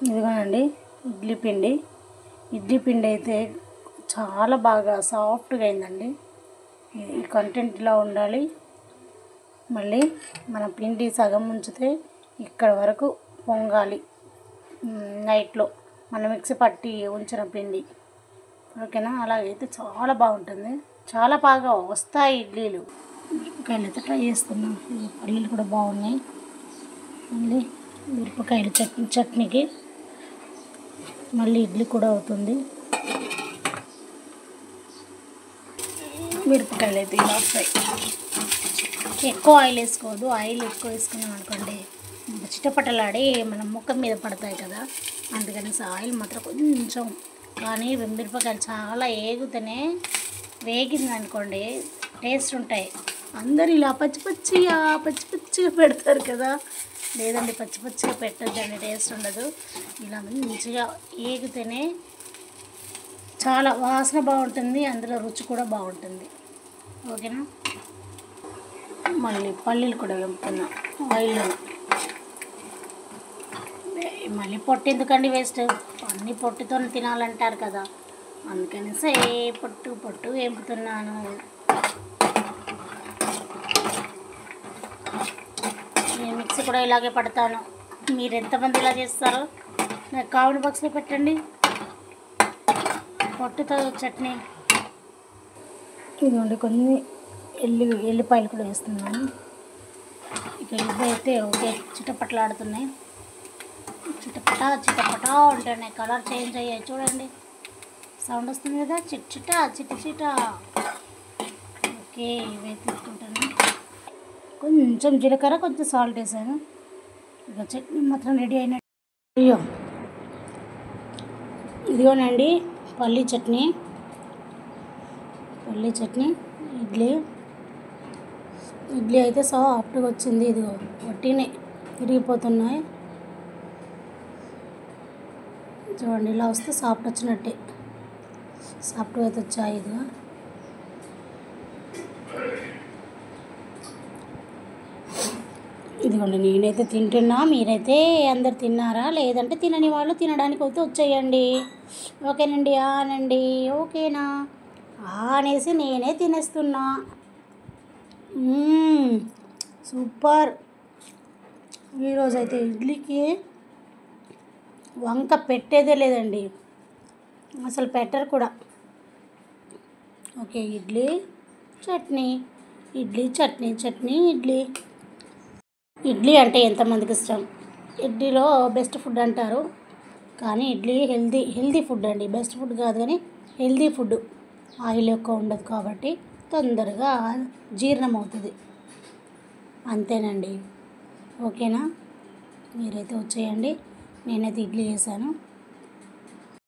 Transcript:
ఇదిగోనండి ఇడ్లీ పిండి అయితే చాలా బాగా సాఫ్ట్గా అయిందండి. ఈ కంటెంట్ ఇలా ఉండాలి. మళ్ళీ మన పిండి సగం ఉంచితే ఇక్కడ వరకు పొంగాలి. నైట్లో మనం మిక్సీ పట్టి ఉంచిన పిండి, ఓకేనా? అలాగైతే చాలా బాగుంటుంది, చాలా బాగా వస్తాయి ఇడ్లీలు. మిరపకాయలు అయితే ట్రై చేస్తున్నాం. పల్లీలు కూడా బాగున్నాయి. మళ్ళీ మిరపకాయలు చట్నీకి మళ్ళీ ఇడ్లీ కూడా అవుతుంది. మిరపకాయలు అయితే ఇలా వస్తాయి. ఎక్కువ ఆయిల్ వేసుకోవద్దు. ఆయిల్ ఎక్కువ వేసుకున్నాం అనుకోండి చిటపటలాడి మనం ముఖం మీద పడతాయి కదా, అందుకని ఆయిల్ మాత్రం కొంచెం. కానీ మిరపకాయలు చాలా వేగింది అనుకోండి టేస్ట్ ఉంటాయి. అందరు ఇలా పచ్చి పచ్చిగా పెడతారు కదా, లేదండి పచ్చి పచ్చిగా పెట్టద్దండి, టేస్ట్ ఉండదు. ఇలా మంచిగా ఏగితేనే చాలా వాసన బాగుంటుంది, అందులో రుచి కూడా బాగుంటుంది, ఓకేనా? మళ్ళీ పల్లీలు కూడా వేపుతున్నా ఆయిల్లో. మళ్ళీ పొట్టు ఎందుకండి వేస్ట్, అన్నీ పొట్టుతో తినాలంటారు కదా, అందుకనేసి పొట్టు వేపుతున్నాను. నేను మిక్సీ కూడా ఇలాగే పడతాను. మీరు ఎంతమంది ఇలా చేస్తారో నాకు కామెంట్ బాక్స్లో పెట్టండి. పొట్టుతో చట్నీ. ఇదిగోండి కొన్ని ఎల్లిపాయలు కూడా వేస్తున్నాను. ఇక ఎల్లిపాయ అయితే ఓకే చిటపట్లాడుతున్నాయి. చిటపటా ఉంటున్నాయి. కలర్ చేంజ్ అయ్యాయి చూడండి, సౌండ్ వస్తుంది కదా, చిట. ఓకే ఇవే తీసుకుంటాను. కొంచెం జీలకర్ర, కొంచెం సాల్ట్ వేసాను. ఇక చట్నీ మాత్రం రెడీ అయినట్టు. ఇదిగోనండి పల్లీ చట్నీ, ఇడ్లీ అయితే సాఫ్ట్గా వచ్చింది. ఇదిగో వట్టినే విరిగిపోతున్నాయి చూడండి. ఇలా వస్తే సాఫ్ట్ వచ్చినట్టే, సాఫ్ట్గా అయితే వచ్చాయి. ఇదిగోండి నేనైతే తింటున్నా, మీరైతే అందరు తిన్నారా? లేదంటే తినని వాళ్ళు తినడానికి అయితే వచ్చేయండి, ఓకేనండి? ఆనండి, ఓకేనా? అనేసి నేనే తినేస్తున్నా. సూపర్. ఈరోజైతే ఇడ్లీకి వంక పెట్టేదే లేదండి, అసలు పెట్టరు కూడా. ఓకే ఇడ్లీ చట్నీ, ఇడ్లీ అంటే ఎంతమందికి ఇష్టం? ఇడ్లీలో బెస్ట్ ఫుడ్ అంటారు, కానీ ఇడ్లీ హెల్దీ ఫుడ్ అండి. బెస్ట్ ఫుడ్ కాదు కానీ హెల్దీ ఫుడ్. ఆయిల్ ఎక్కువ ఉండదు కాబట్టి తొందరగా జీర్ణం అవుతుంది, అంతేనండి, ఓకేనా? మీరైతే వచ్చేయండి. నేనైతే ఇడ్లీ చేశాను.